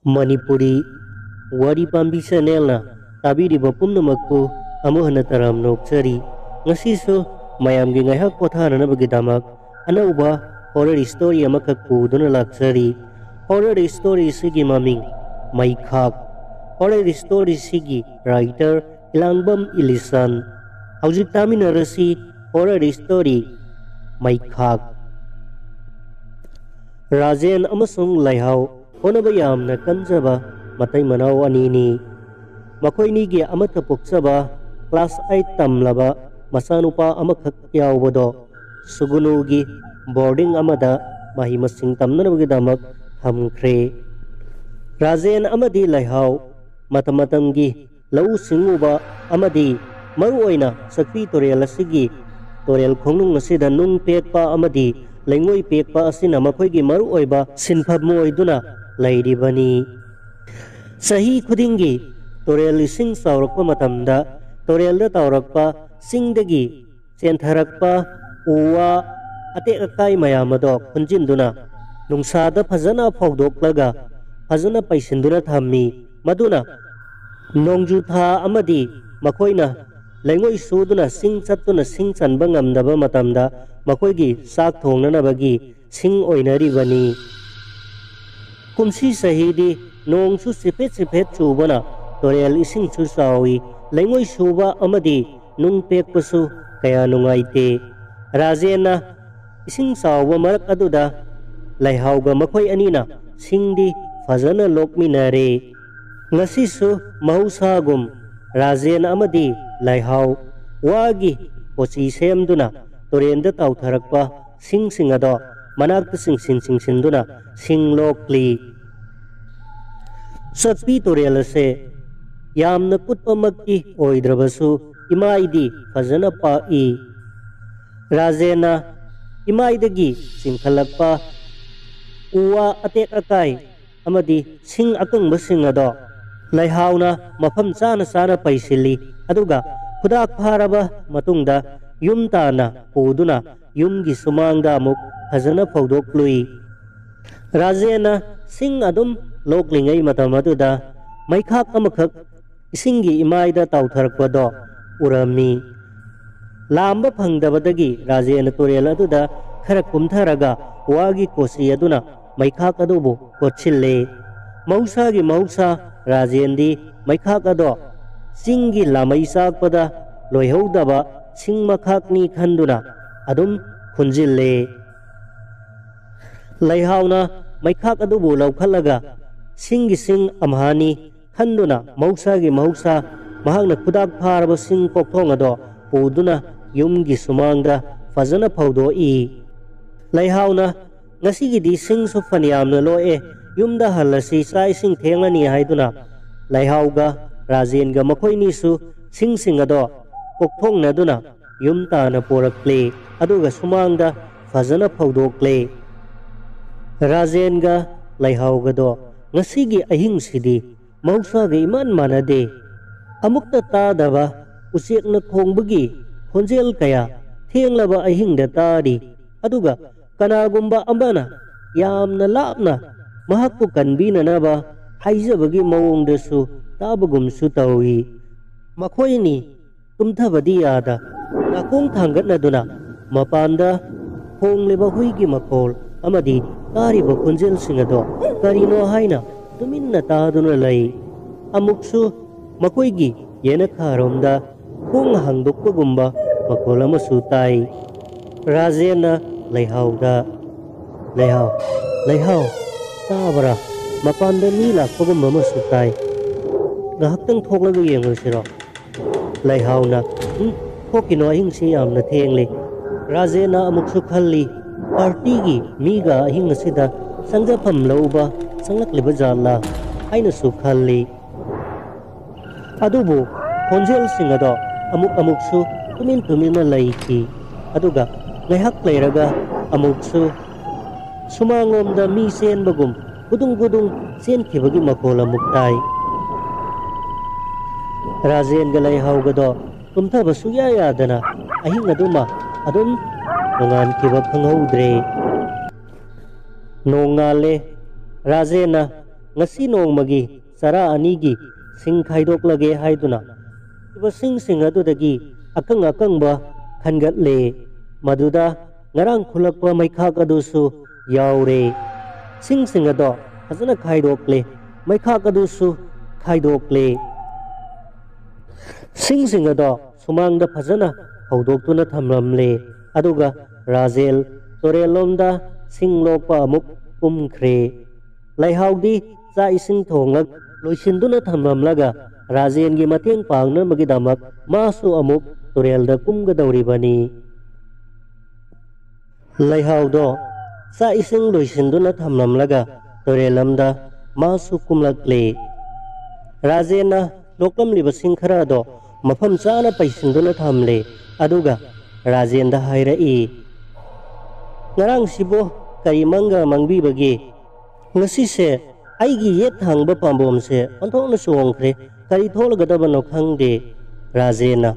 Manipuri Wari Pambi Channel tabiriba pumnamakpu amu hana taram nokchari ngasisu mayamgi ngaihak pothananabagidamak anauba horror story amakak puduna lakchari. Horror story sigi maming Maikhak. Horror story sigi writer Ilangbam Ilisan. Haujik taminarasi horror story Maikhak. Rajen amasung Laihau honaba yamna kanjaba matai manau anini. Makoinigi amata puksaba class 8 tamlaba masanupa amakak yaubado sugunugi boarding amada mahimasing tamnanabagidamak hamkre. Rajen amadi Laihau matamatamgi lau singuba amadi maruoina sakpi torel asigi torel khongnung asida nung pekpa amadi lengoi pekpa asina makoigi maruoiba sinphab moiduna lairibani. Sahi khudingi torel sing saurakpa matamda torelda taurakpa singdagi chentharakpa uwa ate akai mayamado khunjinduna nungsada phajana phawdoklaga phajana paisinduna thammi maduna nongju tha amadi makoina lengoi suduna sing chattuna sing chanba ngamdaba matamda makoigi sak thongnanabagi sing oinaribani. Kumsi sahidi nongsu sipet chubana torel ising chu sawi lengoi suba amadi nung pekpasu kaya nungaite. Rajena ising sawa marak aduda Laihauga makoi anina singdi fazana lokminare. Ngasisu mahusagum Rajen amadi Laihau wagi pochi semduna torenda tautharakpa sing singado manakta sinduna sing lokli. Sakpi torel se yamna kutpamakti oidrabasu imaidi fazana pai. Rajena imaidagi singkhalakpa uwa atek akai amadi sing akang basingado Laihauna mafam sana paisili aduga khudak pharaba matungda yumtana puduna yumgi sumangda amuk fazana phawdoklui. Rajena sing adum loklingai matamaduda Maikhak amakak isingi imaida tautharakpado urami. Lamba phangdabadagi Rajena torel aduda khara kumtharaga wagi kosi aduna Maikhak adubu kochille. Mausagi mausa Rajendi Maikhak ado singi lamai sakpada loihaudaba sing makhakni khanduna adum khunjille. Laihauna Maikhak adubu laukhalaga singi sing amhani khanduna mausagi mausa mahakna khudak pharaba sing kokthong ado puduna yumgi sumangda fazana phawdoi. Laihauna ngasigidi sing su faniyamna loe yumda halasi sai sing thengani haiduna Laihauga Rajenga makoini su sing ado kokthong naduna yumta na porakle aduga sumangda fazana phawdokle. Rajenga Laihauga do ngasigi ahing sidi mahusagi iman manade amukta tadaba usekna khongbagi khonjel kaya thenglaba ahingda tari aduga kanagumba ambana yamna lapna mahakku kanbinanaba haijabagi mawongdasu tabagumsu tawi. Makoini tumthabadi yada nakong thangatnaduna mapanda hongleba huigi makol amadi tariba khunjel singado karino haina tuminna taduna lai. Amuksu makoigi yena kharomda hong hangdokpagumba makol amasu tai. Rajena Laihauda Laihau tabara mapanda mi lakpagumba amasu tai ngahaktang thoklaga yengasiro. Laihauna thokino ahingsi yamna thengli. Rajena amuksu khalli partigi miga ahing asida sangjafam lauba sanglakliba jalla hainasu khalli. Adubu khonjel singado amuksu tumina laiki aduga ngaihak lairaga amuksu sumangomda mi senbagum gudung senkhibagi makol amuk tai. Rajenga Laihauga do tumthaba suya yadana ahing aduma adum nongankiba khanghaudre. Nongale Rajena ngasi nongmagi chara anigi sing khaidoklage haiduna iba sing adudagi akang ba khangatle maduda ngarang khulakpa maikhak adusu yaure sing ado fazana khaidokle maikhak adusu khaidokle sing ado sumangda fazana haudoktuna thamramle aduga Razel torelomda singlokpa amuk kumkhre laihaudi cha ising thongak loisinduna thamramlaga Razen gi mateng pangna magidamak masu amuk torelda kumgadawribani laihaudo cha ising loisinduna thamramlaga torelamda masu kumlakle Razena loklamliba singkhara do mafam chana paisinduna thamle aduga Razenda hairai ngarang sibo kari mangga mangbibagi ngasi se aigi yet hangba pambom se onthokna songkhre kari tholgadabano khangde Razena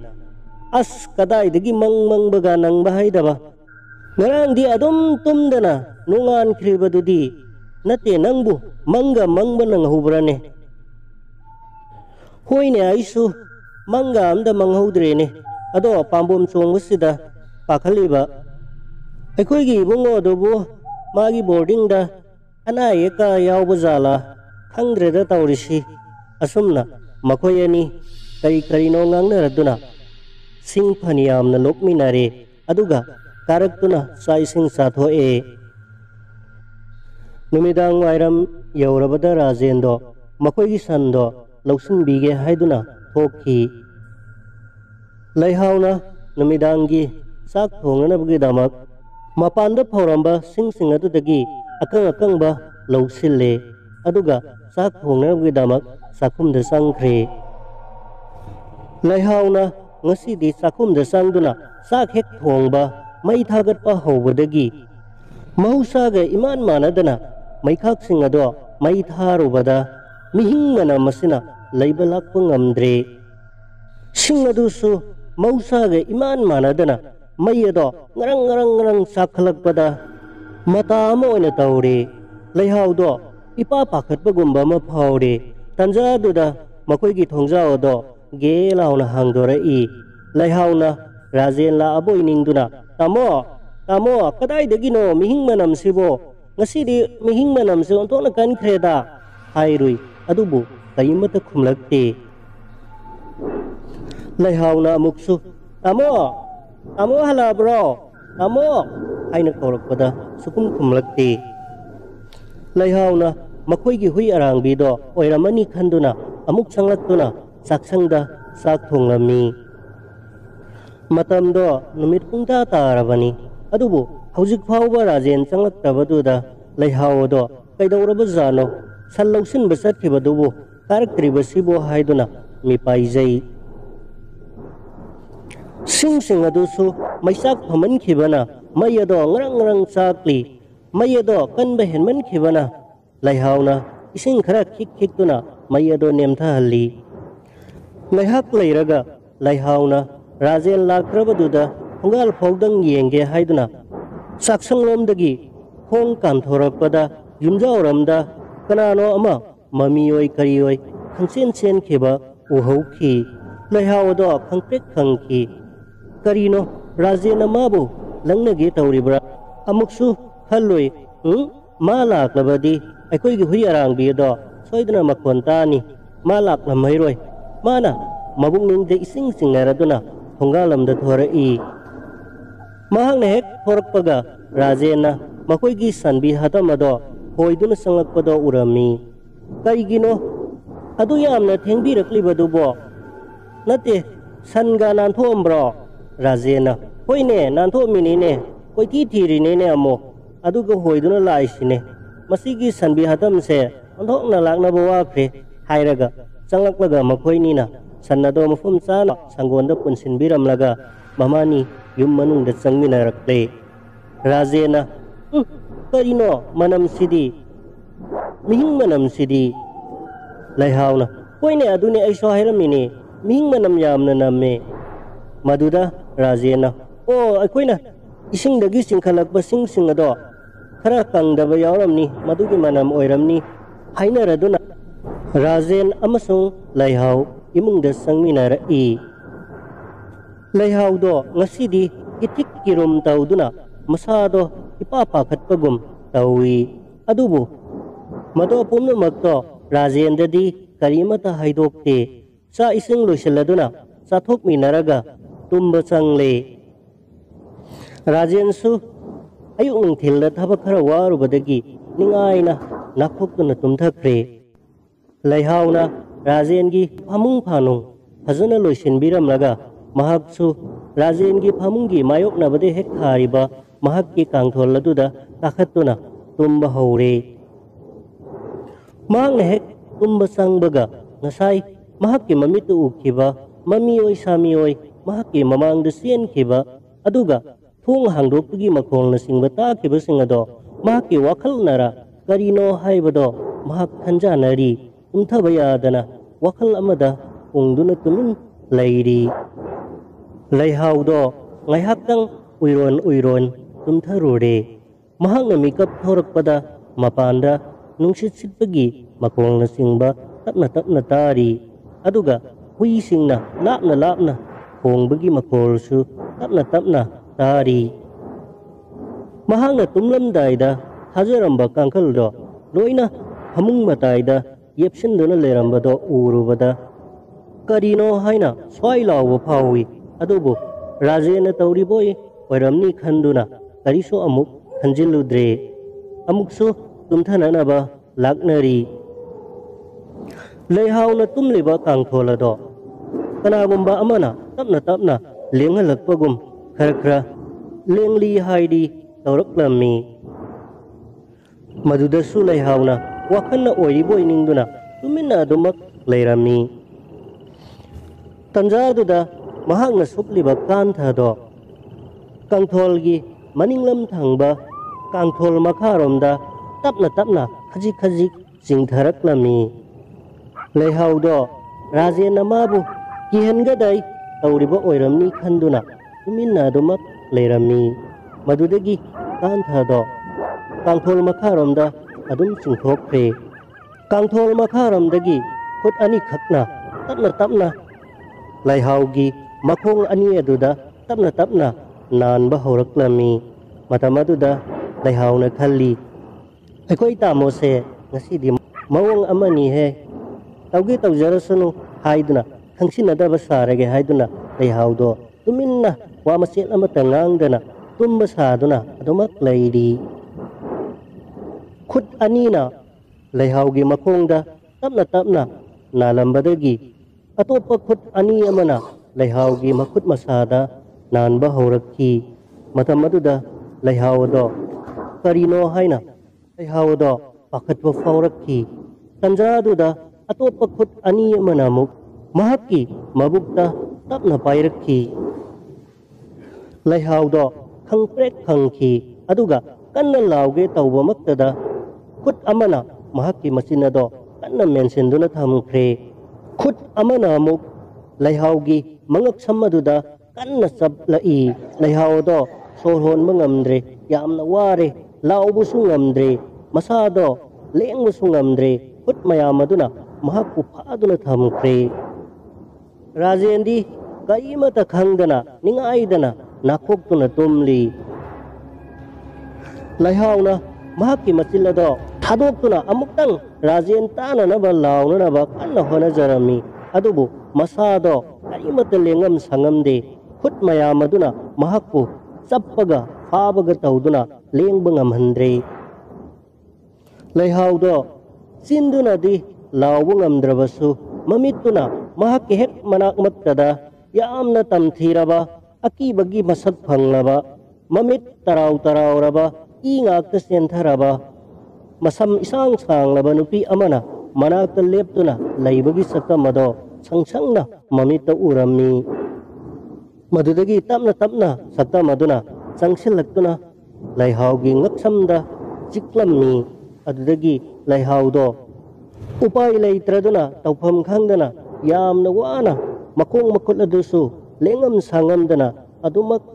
as kadaidagi mangbaga nangba haidaba ngarang di adum tumdana nungan khribadudi nate nangbu mangga nang hubrane hoine aisu mangga amda manghaudrene ado pambom chongusida pakhaliba ꯑꯩꯈꯣꯏꯒꯤ ꯏꯕꯨꯡꯉꯣ ꯑꯗꯨꯕꯨ ꯃꯥꯒꯤ ꯕꯣꯔꯗꯤꯡꯗ ꯑꯅꯥ ꯑꯌꯦꯛꯀ ꯌꯥꯎꯕ ꯖꯥꯠꯂꯥ ꯈꯪꯗ꯭ꯔꯦꯗ ꯇꯧꯔꯤꯁꯤ ꯑꯁꯨꯝꯅ ꯃꯈꯣꯏ ꯑꯅꯤ ꯀꯔꯤꯅꯣ ꯉꯥꯡꯅꯔꯗꯨꯅ ꯁꯤꯡ ꯐꯅꯌꯥꯝꯅ ꯂꯣꯛꯃꯤꯟꯅꯔꯦ ꯑꯗꯨꯒ ꯀꯥꯔꯛꯇꯨꯅ ꯆꯥꯛ ꯏꯁꯤꯡ ꯆꯥꯊꯣꯛꯑꯦ ꯅꯨꯃꯤꯗꯥꯡ ꯋꯥꯏꯔꯝ ꯌꯧꯔꯕꯗ ꯔꯥꯖꯦꯟꯗꯣ ꯃꯈꯣꯏꯒꯤ ꯁꯟꯗꯣ ꯂꯧꯁꯤꯟꯕꯤꯒꯦ ꯍꯥꯏꯗꯨꯅ ꯊꯣꯛꯈꯤ ꯂꯩꯍꯥꯎꯅ ꯅꯨꯃꯤꯗꯥꯡꯒꯤ ꯆꯥꯛ ꯊꯣꯡꯅꯅꯕꯒꯤꯗꯃꯛ ꯃꯄꯥꯟꯗ ꯐꯧꯔꯝꯕ ꯁꯤꯡ ꯑꯗꯨꯗꯒꯤ ꯑꯀꯪꯕ ꯂꯧꯁꯤꯜꯂꯦ ꯑꯗꯨꯒ ꯆꯥꯛ ꯊꯣꯡꯅꯕꯒꯤꯗꯃꯛ ꯆꯥꯛꯈꯨꯝꯗ ꯆꯪꯈ꯭ꯔꯦ ꯂꯩꯍꯥꯎꯅ ꯉꯁꯤꯗꯤ ꯆꯥꯛꯈꯨꯝꯗ ꯆꯪꯗꯨꯅ ꯆꯥꯛ ꯍꯦꯛ ꯊꯣꯡꯕ ꯃꯩ ꯊꯥꯒꯠꯄ ꯍꯧꯕꯗꯒꯤ ꯃꯍꯧꯁꯥꯒ ꯏꯃꯥꯟ ꯃꯥꯟꯅꯗꯅ ꯃꯩꯈꯥꯛꯁꯤꯡ ꯑꯗꯣ ꯃꯩ ꯊꯥꯔꯨꯕꯗ ꯃꯤꯍꯤꯡ ꯃꯅꯝ ꯑꯁꯤꯅ ꯂꯩꯕ ꯂꯥꯛꯄ ꯉꯝꯗ꯭ꯔꯦ ꯁꯤꯡ ꯑꯗꯨꯁꯨ ꯃꯍꯧꯁꯥꯒ ꯏꯃꯥꯟ ꯃꯥꯟꯅꯗꯅ ꯃꯩ ꯑꯗꯣ ꯉꯔꯪ ꯆꯥꯛꯈꯠꯂꯛꯄꯗ ꯃꯇꯥ ꯑꯃ ꯑꯣꯏꯅ ꯇꯧꯔꯦ ꯂꯩꯍꯥꯎꯗꯣ ꯏꯄꯥ ꯄꯥꯈꯠꯄꯒꯨꯝꯕ ꯑꯃ ꯐꯥꯎꯔꯦ ꯇꯟꯖꯥꯗꯨꯗ ꯃꯈꯣꯏꯒꯤ ꯊꯣꯡꯖꯥꯎ ꯑꯗꯣ ꯒꯦ ꯂꯥꯎꯅ ꯍꯥꯡꯗꯣꯔꯛꯏ ꯂꯩꯍꯥꯎꯅ ꯔꯥꯖꯦꯟ ꯂꯥꯛꯑꯕꯣꯏ ꯅꯤꯡꯗꯨꯅ ꯇꯥꯃꯣ ꯀꯗꯥꯏꯗꯒꯤꯅꯣ ꯃꯤꯍꯤꯡ ꯃꯅꯝꯁꯤꯕꯣ ꯉꯁꯤꯗꯤ ꯃꯤꯍꯤꯡ ꯃꯅꯝꯁꯤ ꯑꯣꯟꯊꯣꯛꯅ ꯀꯟꯈ꯭ꯔꯦꯗ ꯍꯥꯏꯔꯨꯏ ꯑꯗꯨꯕꯨ ꯀꯔꯤꯃꯠꯇ ꯈꯨꯝꯂꯛꯇꯦ ꯂꯩꯍꯥꯎꯅ ꯑꯃꯨꯛꯁꯨ ꯇꯥꯃꯣ ꯍꯜꯂꯛꯑꯕ꯭ꯔꯣ ꯇꯥꯃꯣ ꯍꯥꯏꯅ ꯀꯧꯔꯛꯄꯗ ꯁꯨꯈꯨꯝ ꯈꯨꯝꯂꯛꯇꯦ ꯂꯩꯍꯥꯎꯅ ꯃꯈꯣꯏꯒꯤ ꯍꯨꯏ ꯑꯔꯥꯡꯕꯤꯗꯣ ꯑꯣꯏꯔꯝꯃꯅꯤ ꯈꯟꯗꯨꯅ ꯑꯃꯨꯛ ꯆꯪꯂꯛꯇꯨꯅ ꯆꯥꯛꯁꯪꯗ ꯆꯥꯛ ꯊꯣꯡꯂꯝꯃꯤ ꯃꯇꯝꯗꯣ ꯅꯨꯃꯤꯠ ꯄꯨꯡꯇꯥ ꯇꯥꯔꯕꯅꯤ ꯑꯗꯨꯕꯨ ꯍꯧꯖꯤꯛ ꯐꯥꯎꯕ ꯔꯥꯖꯦꯟ ꯆꯪꯂꯛꯇꯕꯗꯨꯗ ꯂꯩꯍꯥꯎ ꯑꯗꯣ ꯀꯩꯗꯧꯔꯕꯖꯥꯠꯅꯣ ꯁꯟ ꯂꯧꯁꯤꯟꯕ ꯆꯠꯈꯤꯕꯗꯨꯕꯨ ꯀꯥꯔꯛꯇ꯭ꯔꯤꯕꯁꯤꯕꯨ ꯍꯥꯏꯗꯨꯅ ꯃꯤꯄꯥꯏꯖꯩ ꯁꯤꯡ ꯑꯗꯨꯁꯨ ꯃꯩꯆꯥꯛ ꯐꯝꯍꯟꯈꯤꯕꯅ ꯃꯩ ꯑꯗꯣ ꯉꯔꯪ ꯆꯥꯛꯂꯤ ꯃꯩ ꯑꯗꯣ ꯀꯟꯕ ꯍꯦꯟꯃꯟꯈꯤꯕꯅ ꯂꯩꯍꯥꯎꯅ ꯏꯁꯤꯡ ꯈꯔ ꯈꯤꯛꯇꯨꯅ ꯃꯩ ꯑꯗꯣ ꯅꯦꯝꯊꯍꯜꯂꯤ ꯉꯥꯏꯍꯥꯛ ꯂꯩꯔꯒ ꯂꯩꯍꯥꯎꯅ ꯔꯥꯖꯦꯟ ꯂꯥꯛꯇ꯭ꯔꯕꯗꯨꯗ ꯊꯣꯡꯒꯥꯜ ꯐꯥꯎꯗꯪ ꯌꯦꯡꯒꯦ ꯍꯥꯏꯗꯨꯅ ꯆꯥꯛꯁꯪꯂꯣꯝꯗꯒꯤ ꯈꯣꯡ ꯀꯥꯟꯊꯣꯔꯛꯄꯗ ꯌꯨꯝꯖꯥꯎꯔꯝꯗ ꯀꯅꯥꯅꯣ ꯑꯃ ꯃꯃꯤꯑꯣꯏ ꯀꯔꯤꯑꯣꯏ ꯈꯪꯆꯦꯟ ꯆꯦꯟꯈꯤꯕ ꯎꯍꯧꯈꯤ ꯂꯩꯍꯥꯎ ꯑꯗꯣ ꯈꯪꯄ꯭ꯔꯦꯛ ꯈꯪꯈꯤ ꯀꯔꯤꯅꯣ ꯔꯥꯖꯦꯟꯅ ꯃꯥꯕꯨ ꯂꯪꯅꯒꯦ ꯇꯧꯔꯤꯕ꯭ꯔꯥ ꯑꯃꯨꯛꯁꯨ ꯈꯜꯂꯨꯏ ꯃꯥ ꯂꯥꯛꯂꯕꯗꯤ ꯑꯩꯈꯣꯏꯒꯤ ꯍꯨꯏ ꯑꯔꯥꯡꯕꯤ ꯑꯗꯣ ꯁꯣꯏꯗꯅ ꯃꯈꯣꯟ ꯇꯥꯅꯤ ꯃꯥ ꯂꯥꯛꯂꯝꯃꯩꯔꯣꯏ ꯃꯥꯅ ꯃꯕꯨꯛꯅꯤꯡꯗ ꯏꯁꯤꯡ ꯆꯤꯡꯅꯔꯗꯨꯅ ꯊꯣꯡꯒꯥꯜꯂꯝꯗ ꯊꯣꯔꯛꯏ ꯃꯍꯥꯛꯅ ꯍꯦꯛ ꯊꯣꯔꯛꯄꯒ ꯔꯥꯖꯦꯟꯅ ꯃꯈꯣꯏꯒꯤ ꯁꯟꯕꯤ ꯍꯥꯇꯝ ꯑꯗꯣ ꯍꯣꯏꯗꯨꯅ ꯆꯪꯂꯛꯄꯗꯣ ꯎꯔꯝꯃꯤ ꯀꯔꯤꯒꯤꯅꯣ ꯑꯗꯨ ꯌꯥꯝꯅ ꯊꯦꯡꯕꯤꯔꯛꯂꯤꯕꯗꯨꯕꯣ ꯅꯠꯇꯦ ꯁꯟꯒ ꯅꯥꯟꯊꯣꯛꯑꯝꯕ꯭ꯔꯣ ꯔꯥꯖꯦꯟꯅ ꯍꯣꯏꯅꯦ ꯅꯥꯟꯊꯣꯛꯑꯝꯃꯤꯅꯤꯅꯦ ꯀꯣꯏꯊꯤ ꯊꯤꯔꯤꯅꯤꯅꯦ ꯑꯃꯨꯛ ꯑꯗꯨꯒ ꯍꯣꯏꯗꯨꯅ ꯂꯥꯛꯏꯁꯤꯅꯦ ꯃꯁꯤꯒꯤ ꯁꯟꯕꯤ ꯍꯥꯇꯝꯁꯦ ꯑꯣꯟꯊꯣꯛꯅ ꯂꯥꯛꯅꯕ ꯋꯥꯈ꯭ꯔꯦ ꯍꯥꯏꯔꯒ ꯆꯪꯂꯛꯂꯒ ꯃꯈꯣꯏꯅꯤꯅ ꯁꯟ ꯑꯗꯣ ꯃꯐꯝ ꯆꯥꯅ ꯁꯪꯒꯣꯟꯗ ꯄꯨꯟꯁꯤꯟꯕꯤꯔꯝꯂꯒ ꯃꯃꯥꯅꯤ ꯌꯨꯝ ꯃꯅꯨꯡꯗ ꯆꯪꯃꯤꯟꯅꯔꯛꯂꯦ ꯔꯥꯖꯦꯟꯅ ꯀꯔꯤꯅꯣ ꯃꯅꯝꯁꯤꯗꯤ ꯃꯤꯍꯤꯡ ꯃꯅꯝꯁꯤꯗꯤ ꯂꯩꯍꯥꯎꯅ ꯍꯣꯏꯅꯦ ꯑꯗꯨꯅꯦ ꯑꯩꯁꯨ ꯍꯥꯏꯔꯝꯃꯤꯅꯦ ꯃꯤꯍꯤꯡ ꯃꯅꯝ ꯌꯥꯝꯅ ꯅꯝꯃꯦ ꯃꯗꯨꯗ ꯔꯥꯖꯦꯟꯅ ꯑꯩꯈꯣꯏꯅ ꯏꯁꯤꯡꯗꯒꯤ ꯆꯤꯡꯈꯠꯂꯛꯄ ꯁꯤꯡ ꯑꯗꯣ ꯈꯔ ꯀꯪꯗꯕ ꯌꯥꯎꯔꯝꯅꯤ ꯃꯗꯨꯒꯤ ꯃꯅꯝ ꯑꯣꯏꯔꯝꯅꯤ Hainaraduna Rajen amasung Laihau imungda sangminara'i. Laihau do ngasidi itik kirum tauduna masado ipapakatpagum tawi. Adubu mado pumnamakto Rajendadi karimata haidokte sa ising loisaladuna sathok minaraga tumba changle. Rajensu ayuk nungthilda thabak khara warubadagi ningaina nakhoktuna tumthakre. Laihauna Rajengi phamung phanung fazana loisinbiramlaga mahaksu Rajengi phamungi mayoknabade hek thariba mahakki kangthol aduda kakhattuna tumba hore. Mahakna hek tumba sangbaga ngasai mahakki mamitu ukhiba mamioi samioi mahakki mamangda sienkiba aduga thung hangdokpagi makhongna singba takibasing ado mahakki wakhalnara karino haibado mahak khanjanari umthaba yadana wakhal amada ungduna tumin leiri. Laihau do ngaihaktang uiron tumtharure mahakna mikap thorakpada mapanda nungsit sitpagi makhongna singba tapna tari aduga huisingna lapna hongbagi makholsu tapna tari. Mahakna tumlamdaida hajaramba kangkhal do loina hamung mataida yepsinduna lerambado urubada karino haina swai lawa phawi adubu Rajena tauriboi oiramni khanduna kariso amuk khanjiludre amuksu tumthananaba laknari. Laihauna tumliba kangtholado kanagumba amana tapna lenghalakpagum khara lengli haidi tauraklammi madudasu laihauna wakhanna oiriboi ningduna tuminna adumak leirami. Tanjaduda mahakna supliba kanthado kangtholgi maninglam thangba kangthol makharomda tapna khajik jingtharaklami. Laihaudo Rajena mabu kihangadai tauriba oiramni khanduna tuminna adumak leirami. Madudagi kanthado kangthol makharomda adum chingthokre. Kangthol makharamdagi khut ani khakna tapna laihaugi makhong ani aduda tapna nanba horaklami. Matamaduda laihauna khalli aikoi tamose ngasidi mawang amani he taugi taujarasunu haiduna khangsinadaba sarage haiduna laihaudo tuminna wa masel amata ngangdana tumba saduna adumak leiri. Khut anina laihaugi makhongda tapna nalambadagi atopa khut ani amana laihaugi makhut masada nanba horakhi. Matamaduda laihaudo karino haina laihaudo pakhatwa faurakhi. Tanjaduda atopa khut ani amana muk mahakki mabukta tapna pairakhi. Laihaudo khangprek khangki aduga kanna lauge taubamaktada khut amana mahakki masinado kanna mensenduna thamkhre. Khut amana muk laihaugi mangak samaduda kanna sablai. Laihaudo sorhon mangamdre yamna ware laubusu ngamdre masado lengbusu ngamdre khut mayamaduna mahakku phaduna thamkhre. Rajendi kaimata khangdana ningaidana nakhoktuna tumli. Laihauna mahakki machilado thadokuna amuktang Rajen tananaba launanaba kanna honajarami adubu masado kaimata lengam sangamde khut mayamaduna mahakku chappaga phabaga tauduna lengba ngamhandre. Laihaudo chindunadi lauba ngamdrabasu mamituna mahakki hek manakmattada yamna tamthiraba akibagi masak phanglaba mamit tarauraba ingakta sentharaba masam isang sanglaba nupi amana manakta leptuna laibagi sakamado sangsangna mamita urami. Madudagi tapna sakamaduna sangsilaktuna laihaugi ngaksamda chiklammi. Adudagi laihaudo upay laitraduna tawpham khangdana yamna wana makong makul adusu lengam sangamdana adumak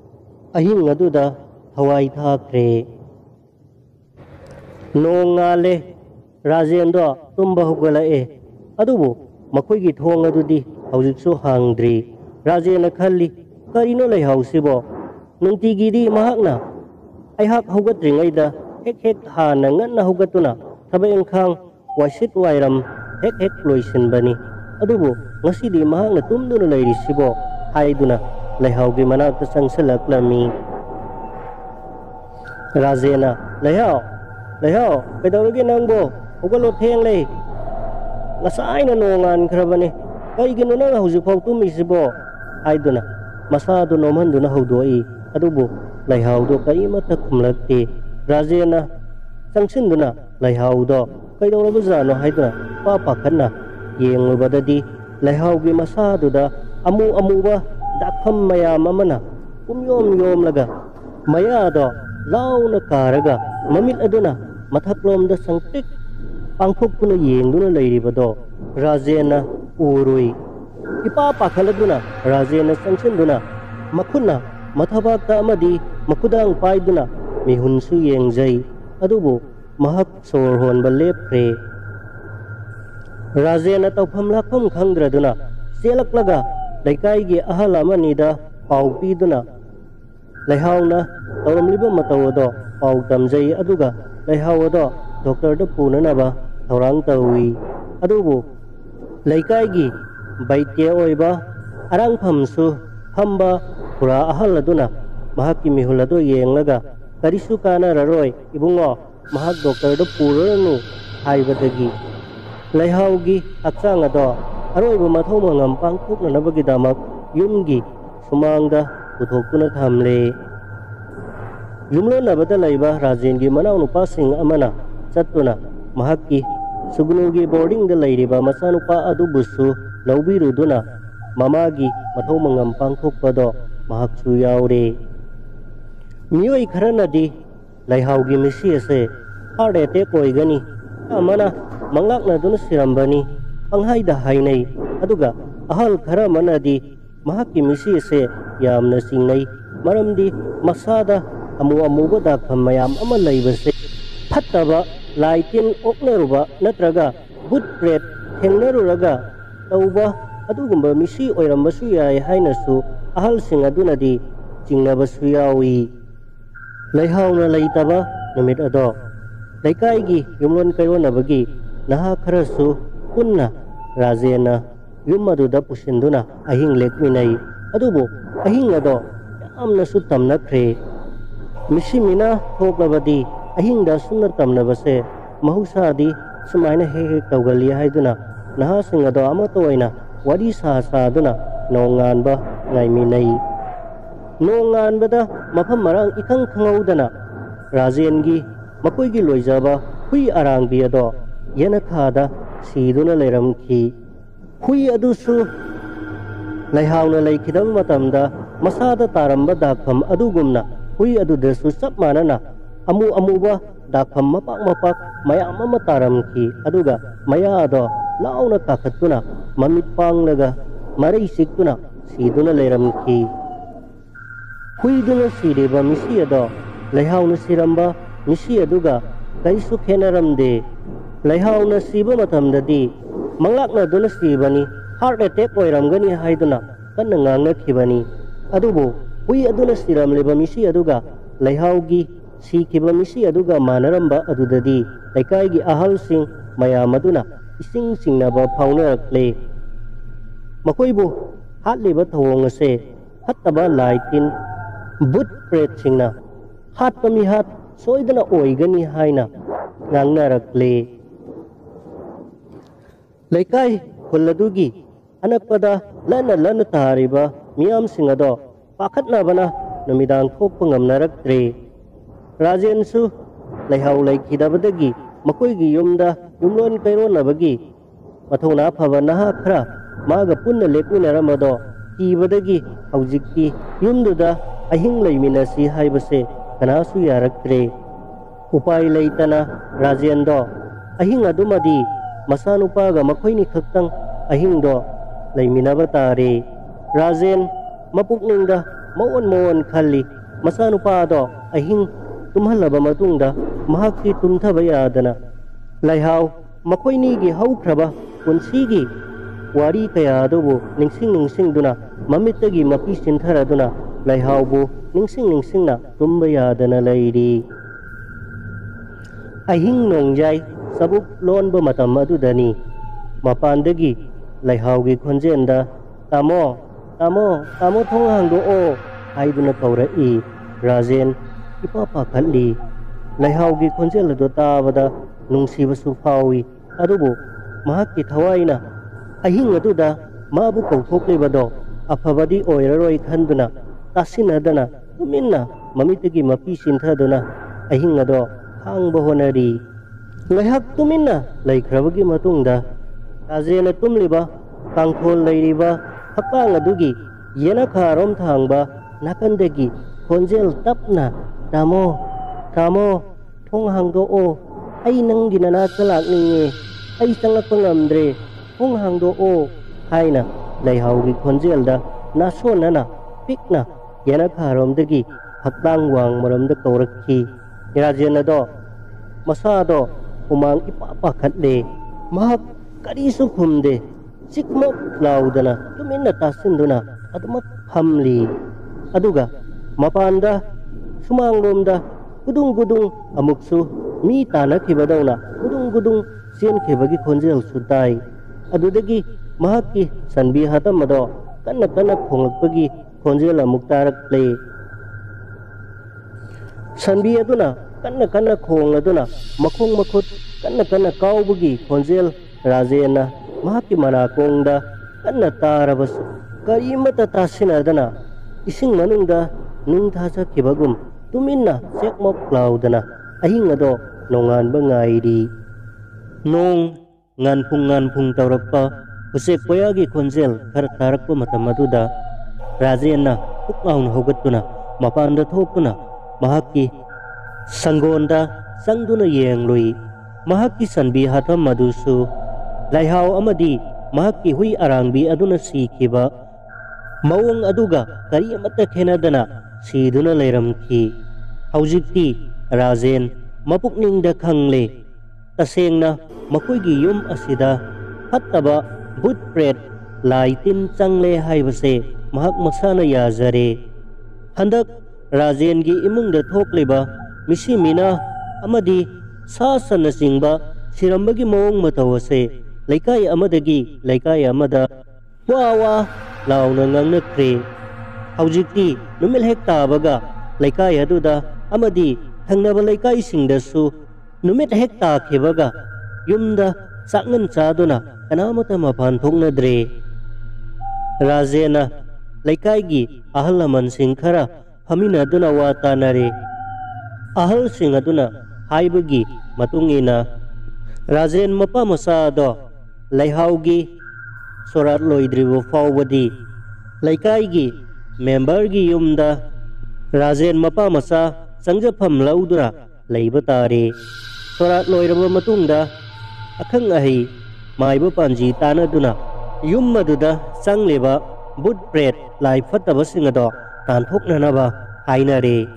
ahing aduda hawai thakre. Nongale Rajendra tumba hugalae adubu makoigi thong adudi haujiksu hangdri Rajena khalli karino leihausibo nungtigidi mahakna aihak hugatringaida hek hana nganna hugatuna thabay engkhang wasit wairam hek loisinbani adubu ngasidi mahakna tumduna leirisibo haiduna leihaugi manakta sangsalaklammi Rajena leihau kaidawrage nangbo hugalo theng lei ngasaina nongan khrabani kaigino nang haujikfau tumisibo haiduna masadu nomhanduna haudoi adubu leihaudo kaimata khumlakti Rajena sangsinduna leihaudo kaidawrabajano haiduna pakhanna yenglubadadi leihaugi masaduda amuba dakham mayam amana kumyom laga mayado launa karaga mamit aduna mathaklomda sangtik pangthokpuna yengduna leiribado Rajena urui ipa pakhaladuna Rajena sangsinduna makhunna mathabakta amadi makudang paiduna mihunsu yengjai adubu mahak sor honba lepre Rajena tawpham lakham khangdraduna selaklaga leikaigi ahal amanida pau piduna leihauna tawramliba matawado pau tamjai aduga leihaudo doctor da punanaba thorang tawi adubu leikaigi baitya oiba arangphamsu hamba pura ahal aduna mahakki mihulado yenglaga karisu kana raroi ibungo mahak doctor da puranu haibadagi leihaugi hakchang ado aroiba mathau mangam pangthoknanabagi damak yumgi sumangda puthokuna thamle yumlonabada laiba Rajengi manau nupasing amana chatuna mahakki sugnugi boarding da lairiba masanupa adubusu laubiruduna mamagi mathau mangam pangthokpado mahaksu yaure miyoi kharanadi leihaugi misi ase heart attack oigani amana manglakna duna sirambani panghaida hainai aduga ahal khara manadi mahakki misi ase yamna singnai maramdi masada amuba dakham mayam ama leibase phattaba laitin oknaruba natraga good bread thengnaruga tauba adugumba misi oirambasu yai hainasu ahal sing adunadi chingnabasu yawi leihauna leitaba numit ado leikaigi yumlon kayonabagi naha kharasu punna Rajena yumaduda pusinduna ahing lekminai adubu ahing ado yamna su tamnakre misimina thoklabadi ahingda sunna tamnabase mahusadi sumaina he tawgali haiduna naha singado amato oina wadi sa duna nonganba ngaiminai nonganbada mafam marang ikang khangaudana Rajengi makoigi loijaba hui arangbi ado yana khada siduna leiramki hui adusu leihauna leikidam matamda masada taramba dakham adugumna hui adudasu chap manana amuba dakham mapak mayam ama taramki aduga maya ado launa kakhatuna mamit panglaga marai siktuna siduna leiramki huiduna sireba misi ado leihauna siramba misi aduga kaisu khenaramde leihauna siba matamdadi manglakna duna sibani heart attack oiramgani haiduna kanna ngangnakhibani adubu hui aduna siramleba misi aduga leihaugi sikiba misi aduga manaramba adudadi leikaigi ahalsing mayam aduna ising singnaba phaunarakle makoibu hatleba thawong ase hattaba laitin but pret singna hatpa mi hat soidana oigani haina ngangnarakle leikai hulladugi anakpada lana tariba miyam singado pakhatnabana numidang thokpa ngamnaraktre Rajensu leihau leikidabadagi makoigi yumda yumlon kaironabagi mathona phaba naha khara maga punna lekminaramado kibadagi haujikti yumduda ahing leiminasi haibase kanasu yaraktre upai leitana Rajendo ahing adumadi masanupaga makoini khaktang ahingdo leiminaba tare Rajen mapukningda mawon khalli masanupado ahing tumhalaba matungda mahakki tumthaba yadana Laihau makoinigi haukraba punsigi wari kaya adubu ningsing duna mamitagi mapi sinthara duna laihau bu ningsing na tumba yadana lairi. Ahing nongjai sabuk lonba matam adudani mapandagi laihaugi khonjenda tamo thong hangdo o haiduna kaurai. Rajen ipapa khalli laihaugi khonjel ado tabada nungsibasu fawi adubu mahakki thawaina ahing aduda mabu kauthokleibado afabadi oiraroi khanduna tasinadana tuminna mamitagi mapi sinthaduna ahing ado khangba honari. Ngaihak tuminna laikhrabagi matungda Rajena tumliba kangthol leiriba hakang adugi yena kharom thangba nakandagi khonjel tapna tamo thong hangdo o ai nanggi nanaka lakninge ai changakpa ngamdre thong hangdo o haina laihaugi khonjelda nasonana pikna yena kharomdagi hakdang wang maramda kaurakhi. Rajena do masado umang ipapa khatle mahak karisu khumde sikmok laudana tuminna tasinduna adumat hamli aduga mapanda sumanglomda gudung amuksu mi tanakibadawna gudung senkibagi khonjel sudai adudagi mahakki sanbi hatamado kanna khonglakpagi khonjel amuk tarakle. Sanbi aduna kanna khongladuna makhong makhut kanna kaubagi khonjel Rajena mahakki manakongda kanna tarabas karimata tasinadana ising manungda nungthasakibagum tuminna sekmok laudana ahing ado nonganba ngairi. Nong nganpung taurakpa usek payagi khonjel khar tarakpa matam aduda Rajena puknaun hogatuna mapanda thokuna mahakki sangonda sangduna yenglui mahakki sanbi hatam madusu laihau amadi mahakki hui arangbi aduna sikiba mawang aduga kari amata khenadana siduna leiramki. Haujikti Rajen mapukningda khangle tasengna makoigi yum asida hattaba bhut pret laitin changle haibase mahak masana yazare. Handak Rajengi imungda thokleba misimina amadi sasana singba sirambagi mawang matawase laikai amadagi laikai amada wawa launa ngangnakre. Haujikti numil hek tabaga laikai aduda amadi thangnaba laikai singdasu numit hek takhibaga yumda sakngan chaduna kanamata mapan thoknadre. Rajena laikaigi ahal laman sing khara haminaduna watanare ahal sing aduna haibagi matungina Rajen mapa masado laihaugi sorat loidribo fawbadi laikaigi membergi yumda Rajen mapa masa sangjafam laudura leiba tare. Sorat loiraba matungda akhang ahi maiba panji tanaduna yum maduda changleba bud pret lai fataba singado tanthoknanaba hainare.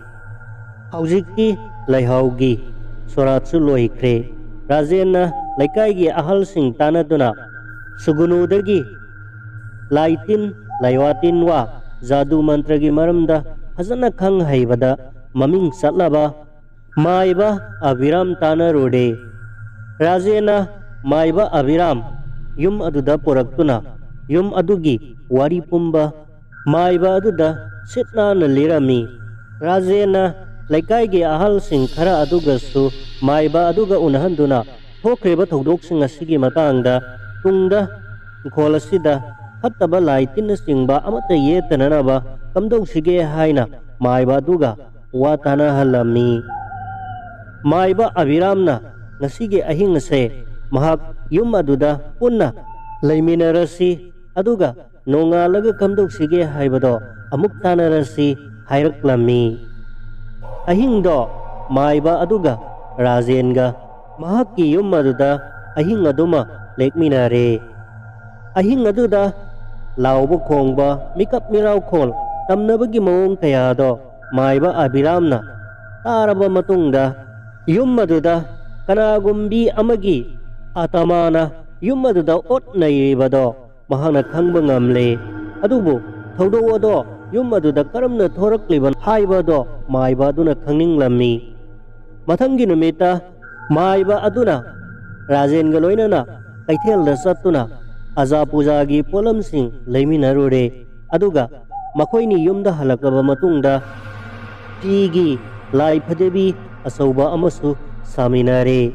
Haujikti laihaugi soratsu loikre Rajena laikaigi ahal sing tanaduna sugunudagi laitin laiwatin wa jadu mantragi maramda hazana khang haibada maming satlaba maiba abiram tana rode. Rajena maiba abiram yum aduda poraktuna yum adugi wari pumba maiba aduda sitna na lirami. Rajena laikai ahal sing khara aduga su maiba aduga unahanduna thokreba thodok sing asigi matangda tungda kholasida hattaba laitin singba amata yetananaba kamdau sige haina maiba aduga watana halami. Maiba abiramna ngasige ahing se mahak yum aduda punna laiminarasi aduga nongalaga kamdau sige haibado amuk tanarasi hairaklami. Ahing do maiba aduga Rajenga mahakki yum aduda ahing aduma lekminare. Ahing aduda laubo khongba mikap mirau khol tamnabagi mawong kayado maiba abiramna taraba matungda yum aduda kanagumbi amagi atamana yum aduda otnairibado mahakna khangba ngamle adubu thaudo ado yum aduda karamna thorakliban haibado maiba aduna khangninglammi mathangi numita maiba aduna rajen ga loinana kaithel da satuna aza puja gi polam sing leiminarure aduga makoini yumda halaklaba matungda pigi lai phadebi asauba amasu saminare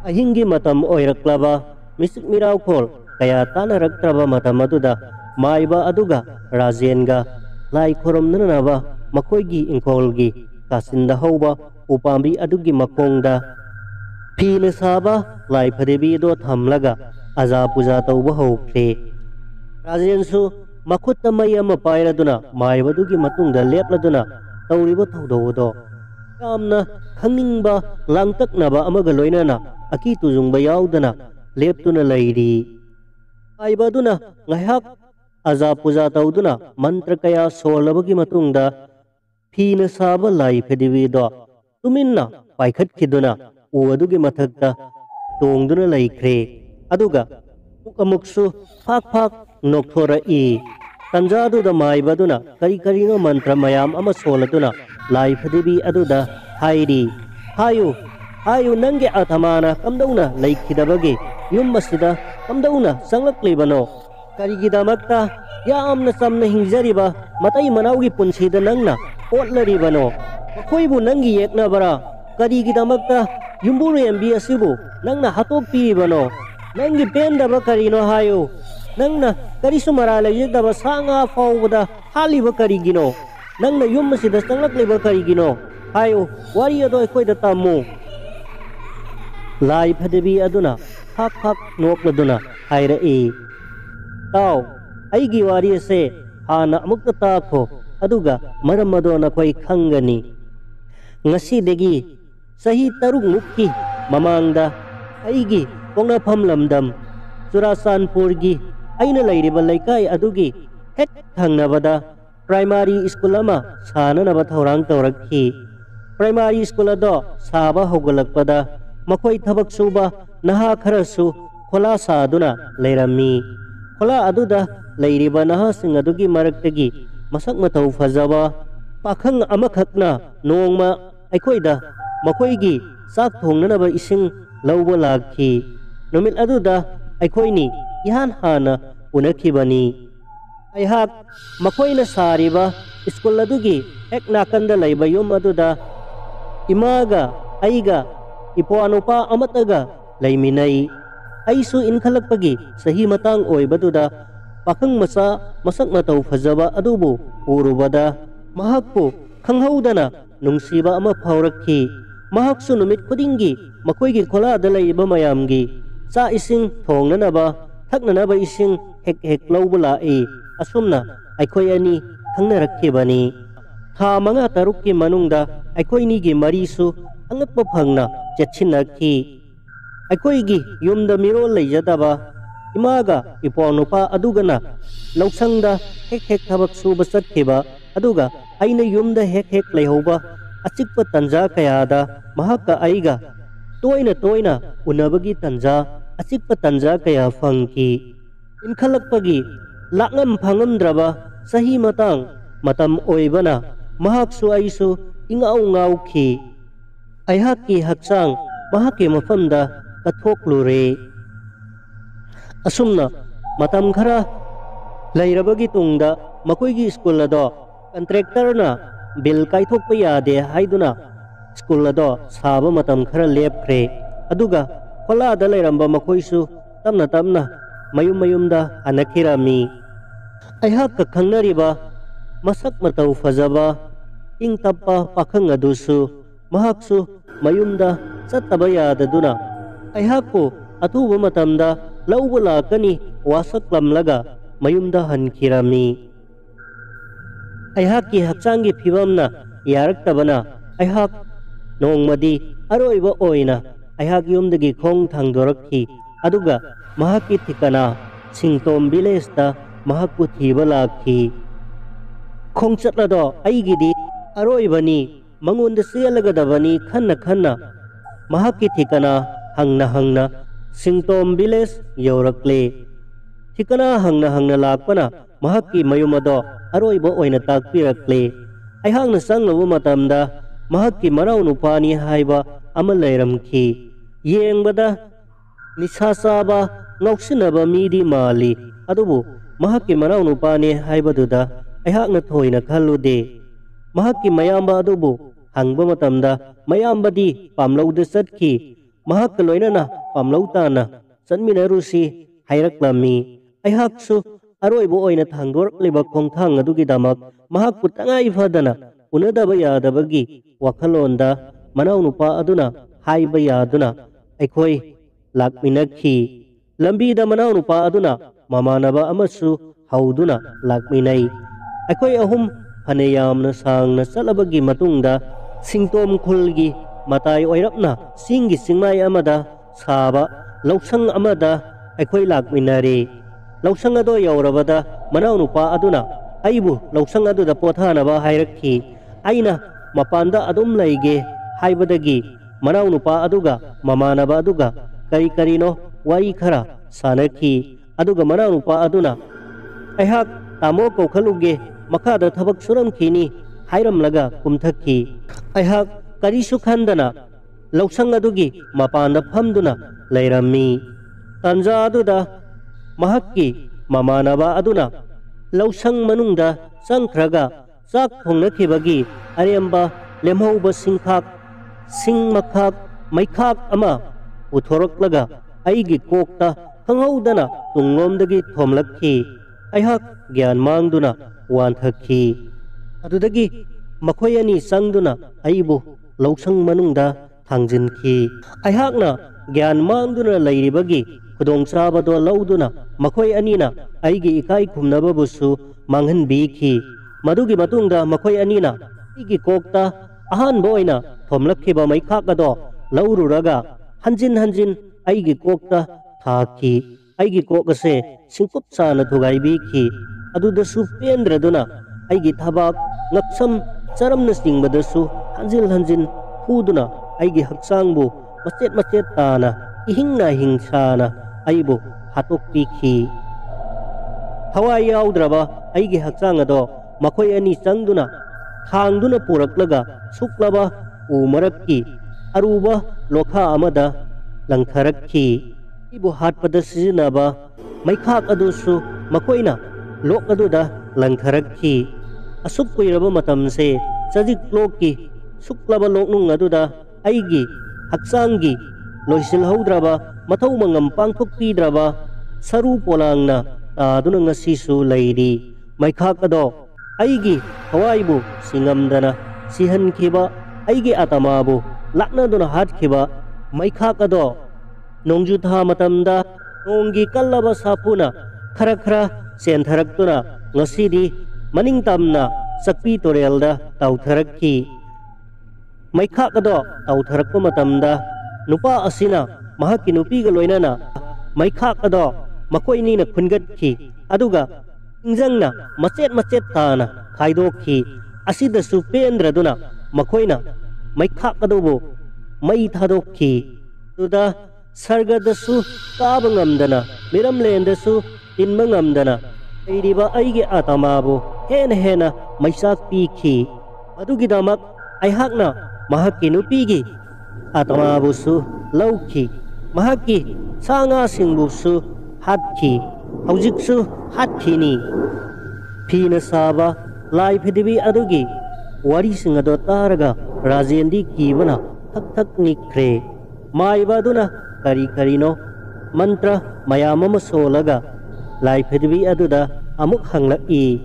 ahingi matam oiraklaba misik mirau khol kaya tanaraktraba matam aduda maiba aduga rajenga lai khoromnanaba makoigi ingkolgi kasinda hauba upambi adugi makongda phina saba lai phadebi do thamlaga aza puja tauba hokre rajensu makhutta mayama pairaduna maibadugi matungda lepladuna tauriba thaudodo yamna khangingba langtaknaba amaga loinana aki tujungba yaudana leptuna lairi aibaduna ngahak aza puja tauduna mantra kaya solabagi matungda phina saba lai phedibido tuminna paikhat khiduna uadugi mathakta tongduna laikre aduga amuksu phak phak nokthora i tanjadu da maibaduna kari karino mantra mayam ama soladuna lai phadibi aduda hairi hayu nange athamana kamdauna laikhidabage yum masida kamdauna sanglakleibano karigidamakta yamna samna hingjariba matai manaugi punsida nangna otlaribano koibu nangi yekna bara karigidamakta yumburu yambi asibu nangna hatok piribano nangi pendaba karino hayo nangna karisu marala yedaba sanga fawda haliba karigino nangna yum masida sanglakleiba karigino hayo wari ado ekoida tammu lai phadabi aduna phak phak nokladuna haira e taw aigi wari ase hana amukta takho aduga maram ado nakoi khangani ngasi degi sahi taruk mukki mamangda aigi pongnafam lamdam Churasanpurgi aina lairiba laikai adugi hek thangnabada primary school ama sananaba thorang tawrakhi primary school ado saba hogalakpada makoi thabak suba naha kharasu khola saduna leirammi khola aduda leiriba naha sing adugi maraktagi masak matau fazaba pakhang amakhakna nongma aikoida makoigi sak thongnanaba ising lauba lakhi numit aduda aikoini ihan hana unakhibani aihak makoina sariba school adugi ek nakanda laiba yum aduda imaga aiga ipo anupa amataga laiminai aisu inkhalakpagi sahi matang oibaduda pakhang masa masak matau fazaba adubu urubada mahakpu khanghaudana nungsiba ama phaurakhi mahaksu numit khudingi makoigi khola da laiba mayamgi cha ising thongnanaba thaknanaba ising hek hek laubula e asumna aikoi ani khangnarakkhibani tha manga tarukki manungda aikoini gi marisu angakpa phangna chetchinakhi aikoigi yumda mirol leijadaba imaga iponupa adugana lausangda hek hek thabak suba satkhiba aduga aina yumda hek hek leihoba achikpa tanja kayada mahakka aiga toina unabagi tanja achikpa tanja kaya phangki inkhalakpagi lakngam phangamdraba sahi matang matam oibana mahaksu aisu ingau ngauki aihakki hakchang mahakki mafamda kathoklure asumna matam khara lairabagi tungda makoigi school ado contractor na bill kaithokpa yade haiduna school ado saba matam khara lepkhre aduga khola da lairamba makoisu tamna mayumda anakhirami aihak ka khangnariba masak matau fazaba ing tappa pakhang adusu mahaksu mayumda chattaba yadaduna aihakku atuba matamda lauba lakani wasaklamlaga mayumda hankhirami aihakki hakchangi phibamna yaraktabana aihak nongmadi aroiba oina aihak yumdagi khong thangdorakhi aduga mahakki thikana singtom village da mahakku thiba lakhi khong chatlado aigidi aroibani mangonda selagadabani khanna mahakki thikana hangna Singtom village yaurakle. Thikana hangna lakpana mahakki mayum ado aroiba oina takpirakle. Aihangna sanglaba matamda mahakki manau nupani haiba ama leiramki. Yengbada nisa saba ngausinaba midi mali. Adubu mahakki manau nupani haibaduda aihakna thoina khallude. Mahakki mayamba adubu hangba matamda mayambadi pamlauda satki. Mahak loinana pamlautana sanminarusi hairaklammi. Aihaksu aroibo oina thangdor liba khongthang adugi damak mahak putangai fadana unadaba yadabagi wakhalonda manau nupa aduna haiba yaduna aikhoi lakminakhi. Lambida manau nupa aduna mamanaba amasu hauduna lakminai. Aikhoi ahum phaneyamna sangna salabagi matungda Singtom khulgi matai oirapna singi singmai amada saba lausang amada aikhoi lakminare. Lausang ado yaurabada manau nupa aduna aibu lausang aduda pothanaba hairakhi. Aina mapanda adum laige haibadagi manau nupa aduga mamanaba aduga kari karino wai khara sanakhi. Aduga manau nupa aduna aihak tamo kokhaluge makada thabak suramkhini hairamlaga kumthakhi. Aihak karisu khandana lausang adugi mapanda phamduna leirammi. Tanja aduda mahakki mamanaba aduna lausang manungda sangkhraga chak thongnakibagi aremba lemhouba singkhak singmakhak maikhak ama uthoroklaga aigi kokta khanghaudana tunglomdagi thomlakhi. Aihak gyan mangduna wanthakhi. Adudagi makhoi ani sangduna aibu lausang manungda thangjinki. Aihakna gyan mangduna leiribagi khudongchabado lauduna makhoi anina aigi ikai khumnababusu manghanbikhi. Madugi matungda makhoi anina aigi kokta ahanba oina thomlakhiba maikhak ado laururaga hanjin aigi kokta thakhi. Aigi kok ase singkup sana thugaibikhi. Adudasu pendraduna aigi thabak ngaksam charamna singbadasu hanjin huduna aigi haksangbu macet tana ihingna hingsana aibu hatokpikhi. Thawai yaudraba aigi haksang ado makhoi ani changduna thangduna puraklaga suklaba umarakki aruba lokha amada langtharakhi. Ibu hatpada sizinaba maikhak adusu makhoina lok aduda langtharakhi. Asuk kuiraba matamse chajik lokki suklaba loknung aduda aigi haksanggi loisilhaudraba mathau mangam pangthokpidraba saru polangna taduna ngasisu leiri. Maikhak ado aigi hawaibu singamdana sihankhiba aigi atamabu laknaduna hatkhiba. Maikhak ado nongju tha matamda nonggi kallaba sapuna khara sentharaktura ngasidi maning tamna sakpi torelda tautharakhi. Maikhak ado tautharakpa matamda nupa asina mahakki nupiga loinana maikhak ado makhoi na khungatkhi. Aduga ingjangna macet tana khaidokhi. Asidasu pendraduna makhoina maikhak adobu mai thadokhi. Tuda sargadasu kaba ngamdana miramlendasu inba ngamdana leiriba aigi atamabu hena maisak pikhi. Adugidamak aihakna mahakki nupigi atamabusu laukhi. Mahakki sanga singbusu hatkhi. Haujiksu hatkini. Phina saba lai phidibi adugi wari singado taraga rajendi kibana thak nikre. Maibaduna kari karino mantra mayamama solaga lai phidibi aduda amuk hanglaki.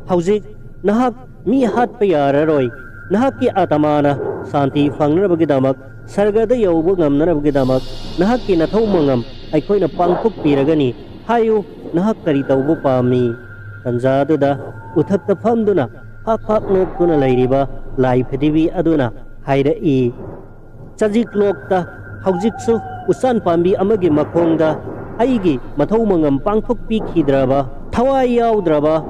Haujik nahak mi hatpa yararoi. Nahakki atamana santi fangnarabagidamak sargada yaubu ngamnarabagidamak nahakki nathau mangam aikhoina pangthokpiragani hayu nahak kari taubu pami. Tanjaduda uthakta phamduna phak noktuna leiriba lai phidibi aduna hairai. Chajik lokta haujiksu usan pambi amagi makhongda aigi mathau mangam pangthokpikhidra thawai yaudraba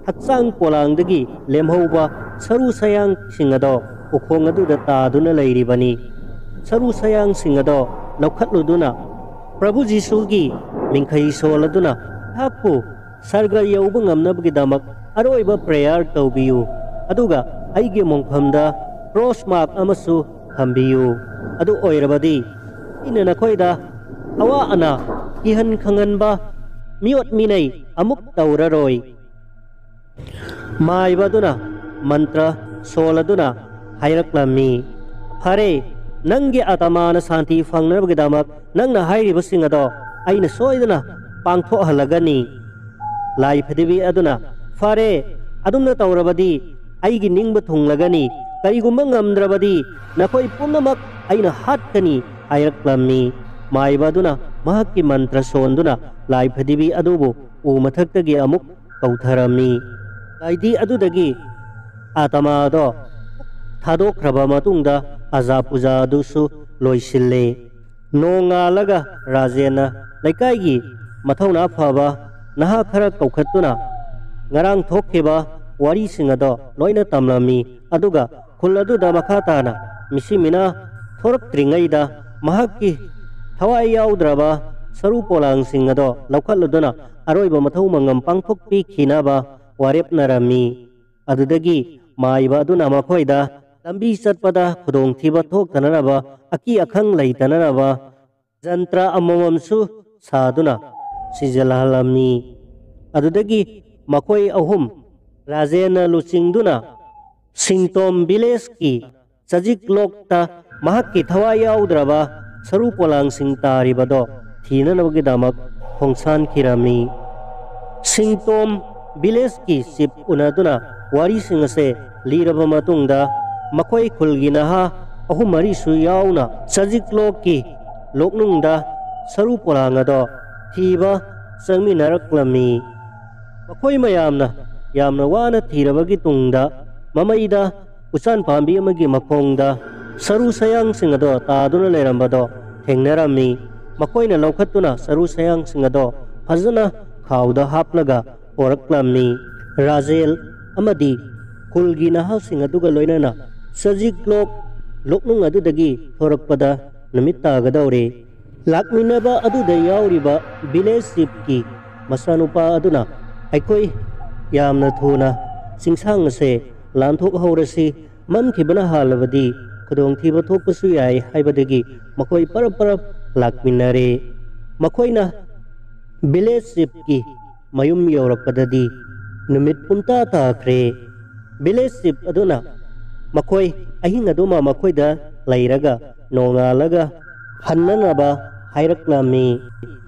haksang polangdagi lemhouba saru sayang singado ukhong aduda taduna leiribani. saru sayang sing ado laukhatluduna Prabhu Jisugi mingkhai soladuna hakpu sarga yauba ngamnabgidamak aroiba prayer tawbiyu aduga aige mongphamda cross mark amasu hambiyu adu oirabadi ina nakoida awa ana kihan khanganba miot minai amuk tauraroi maibaduna mantra soladuna hairaklammi hare nangi atamana santi fangnabgidamak nangna hairibasing ado aina soidana pangthohalagani lai phadibi aduna fare adumna taurabadi aigi ningba thunglagani karigumba ngamdrabadi nakoi punamak aina hatkani hairaklammi maibaduna mahakki mantra sonduna lai phadibi adubu u mathaktagi amuk kautharami laidi adudagi atama do thadokraba matungda aza puja adusu loisille nongalaga rajena laikai mathawna phaba naha khara kaukhatuna ngarang thokkeba wari singado loina tamlami aduga khuladu da makhatana misimina thorak tringaida mahakki thawai yaudraba saru polang singado laukhaluduna aroiba mathaw mangam pangthokpi khinaba warep narami adudagi maiba aduna makhoida lambi chatpada khudong thiba thoktanaraba aki akhang leitanaraba jantra amamamsu saduna sijalhalami adudagi makoi ahum rajena luchingduna singtom village ki chajik lokta mahakki thawai yaudraba saru polang sing taribado thinanabagi damak khongsan khirami singtom village ki sip unaduna wari singase liraba matungda makoi khulgi naha ahum mari su yauna chajik lokki loknungda saru polangado thiba changminaraklami makoi mayamna yamna wana thirabagi tungda mamaida usan pambi amagi makhongda saru sayang singado taduna lerambado thengnarami makoina laukhatuna saru sayang singado fazana khawda haplaga oraklami rajel amadi khulgi naha singaduga loinana sajik lok loknung adudagi thorakpada namit tagadawre lakminaba aduda yauriba village sipki masanupa aduna aikoi yamna thuna singsang se lanthok haurasi man khibana halabadi khudong thiba thokpasu yai haibadagi makoi parap lakminare makoina village sipki mayum yorakpadadi numit punta takhre village sip aduna makoi ahing aduma makoida lairaga nongalaga hannanaba hairaklammi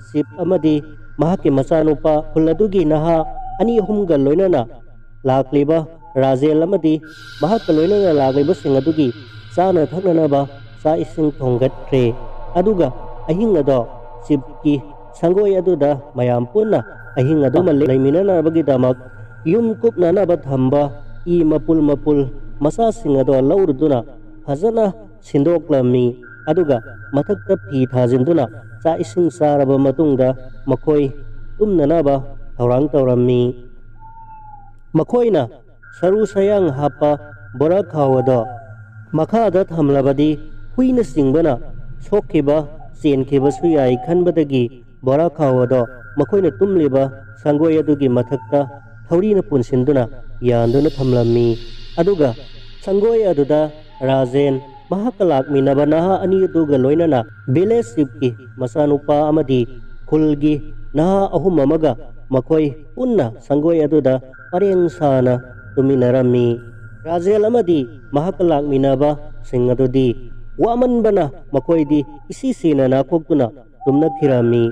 sip amadi mahaki masanupa khuladugi naha ani humga loinana lakliba rajel amadi mahak loinana lagliba singadugi sana thaknanaba sa ising thonggatre aduga ahing ado sipki sangoi aduda mayam punna ahing aduma leiminana bagi damak yum kupnana bathamba i mapul masa singado laurduna fazana sindoklammi aduga mathakta phi thajinduna cha ising saraba matungda makoi tumnanaba thorang tawrammi makoina saru sayang hapa bora khawado makhada thamlabadi huina singbana sokhiba chenkhiba suyai khanbadagi bora khawado makoina tumliba sangoi adugi mathakta thorina punsinduna yanduna thamlammi aduga sangoi aduda rajen mahakalak minaba naha ani aduga loinana village sipki masanupa amadi khulgi naha ahum amaga makoi punna sangoi aduda pareng sana tuminarami rajel amadi mahakalak minaba singadudi waman bana makoidi isi sina nakoktuna tumna khirami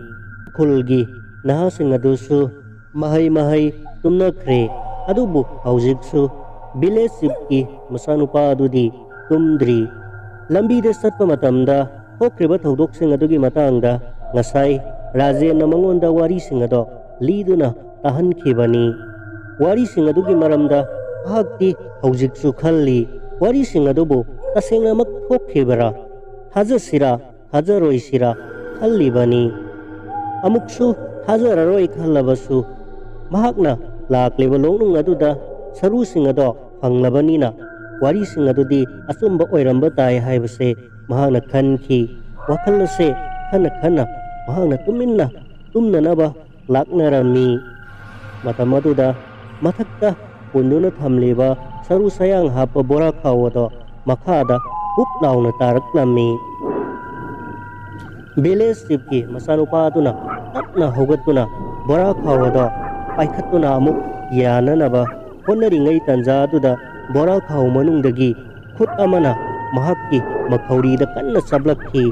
khulgi naha singadusu mahai tumna khre adubu haujiksu village sipki masanupa adudi tumdri lambi de satpa matamda hokriba thodok singadugi matangda ngasai rajen namangonda wari singado liduna tahan khibani wari singadugi maramda hakti haujiksu khalli wari singadubu tasengna mak thokhibara hajasira hajaroisira khallibani amuksu hajararoi khallabasu mahakna lakliba longnung aduda saru singado phanglabanina wari singadudi asumba oiramba tai haibase mahakna khanki wakhal ase khana khana mahakna tuminna tumnanaba laknarami matam aduda mathakta punduna thamliba saru sayang hapa bora khawado makhada up launa taraklami village tripki masanupa aduna tapna hogatuna bora khawado paikhatuna amuk yananaba honnaringai tanja aduda bora khaw manungdagi khut amana mahakki makhaurida kanna sablakhi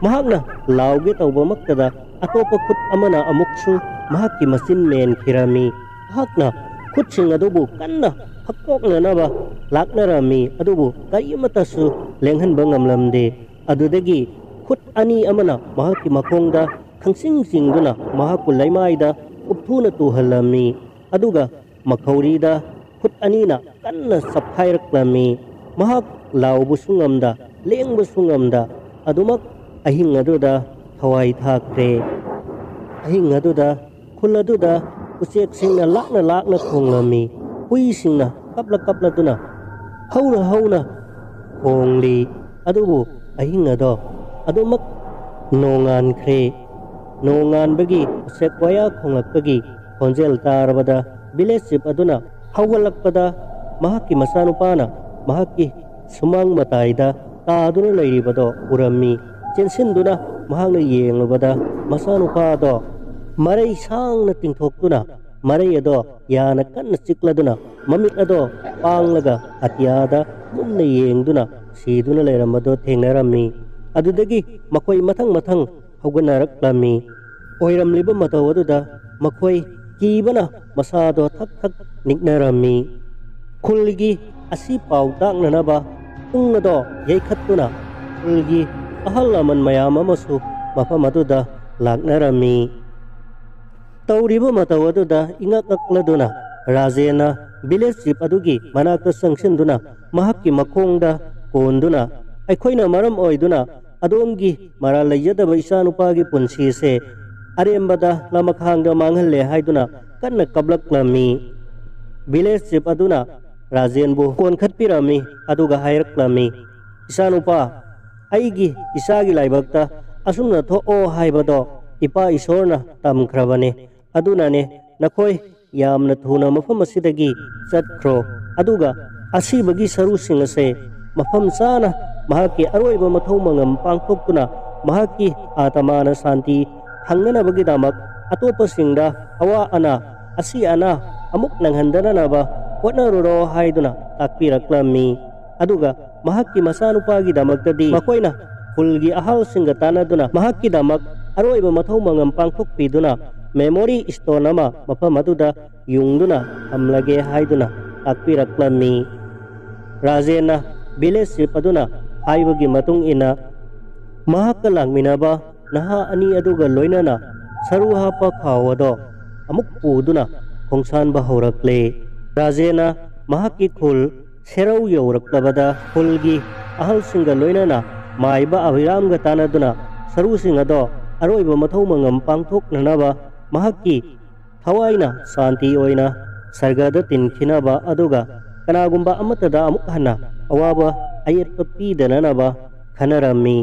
mahakna lauge tawbamaktada atopa khut amana amuksu mahakki masin men khirami mahakna khutsing adubu kanna hakkoknanaba laknarami adubu karimatasu lenghanba ngamlamde adudagi khut ani amana mahakki makhongda khangsing singduna mahakku laimaida upthuna tuhalami aduga makhaurida khut anina kanna sapkhairaklami mahak laubu sungamda lengbu sungamda adumak ahing aduda thawai thakre ahing aduda khul aduda usek singna lakna khonglami hui singna kapla tuna hauna khongli adubu ahing ado adumak nongan khre nongan bagi usek waya khongakpagi khonjel tarbada village sip aduna hawalakpada mahakki masanupana mahakki sumang mataida taaduna lairibado urami chensinduna mahakna yenglubada masanupado marai sangna tingthokuna marai ado yana kanna chikladuna mamit ado panglaga atiyada munna yengduna siduna leiramado thengnarami adudagi makoi mathang hawganaraklami oiramliba mataw aduda makoi kibana masado thak niknarami khulgi asi pau taknanaba tungado yaikhattuna khulgi ahal aman mayam amasu mafam aduda laknarami tawriba mataw aduda ingakakladuna rajena village chief adugi manakta sangsinduna mahakki makhongda konduna aikhoina maram oiduna adomgi mara layadaba isanupagi punsi se arembada lamakhangda manghalle haiduna kanna kablakklami village chief aduna rajenbu konkhatpirami aduga hairaklami isanupa aigi isagi laibakta asumna tho haibado ipa isorna tamkhrabane adunane nakhoi yamna thuna mafam asidagi chatkhro aduga asibagi sarusing ase mafam sana mahaki aroiba mathau mangam pangthokuna mahaki atamana santi hangnanabagi damak atopa singda awa ana asi ana amuk nanghandananaba hotnaruro haiduna takpiraklami aduga mahakki masanupagi damaktadi makoina fulgi ahal singa tanaduna mahakki damak aroiba mathau mangam pangthokpiduna memory store nama mafam aduda yungduna hamlage haiduna takpiraklami rajena village chief aduna haibagi matung ina mahakka langminaba naha ani aduga loinana saru hapa khawado amuk puduna khongsan ba horakle rajena mahakki khul serau yoraklabada khulgi ahal singa loinana maiba aviram ga tanaduna saru singado aroiba mathau mangam pangthok nanaba mahakki thawaina santi oina sargada tinkhinaba aduga kanagumba amatada amuk hana awaba ayetpa pidananaba khanarami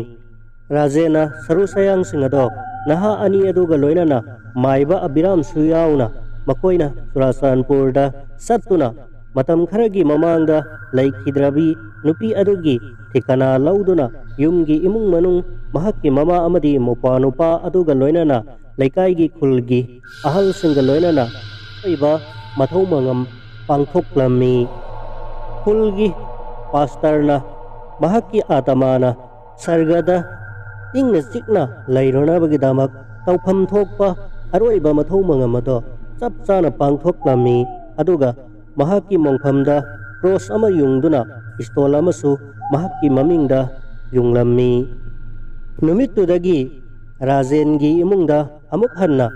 rajena saru sayang singado naha ani aduga loinana maiba abiram suyauna makoina surasanpurda satuna matam kharagi mamangda laikhidrabi nupi adugi thikana lauduna yumgi imung manung mahakki mama amadi mopanupa aduga loinana laikai khulgi ahal singa loinana iba mathau mangam pangthoklami khulgi pastarna mahakki atamana sargada ingna sikna lairona bagi damak tawpham thokpa aroiba mathau mangamado chap chana pangthoklami aduga mahakki mongphamda cross ama yungduna pistol amasu mahakki mamingda yunglammi numittudagi rajengi imungda amuk hanna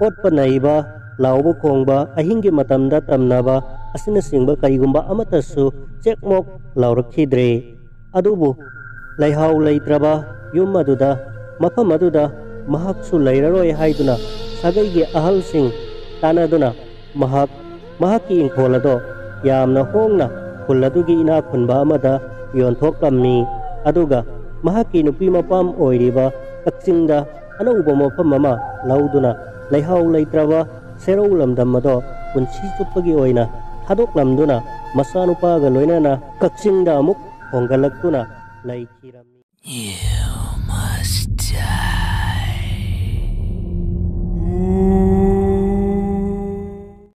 otpa naiba lauba khongba ahingi matamda tamnaba asina singba kaigumba amatasu chekmok laurakhidre adubu laihau leitraba yum aduda mafam aduda mahaksu lairaroi haiduna sagaigi ahal sing tanaduna mahakki ingkholado yamna hongna khulladugi ina khunba amada yonthokammi aduga mahaki nupi mapam oiriba Kakchingda anauba mafam ama lauduna leihau leitraba serau lamdam ado punsi chuppagi oina thadoklamduna masanupaga loinana Kakchingda amuk honggalaktuna leikhiramni. You must die.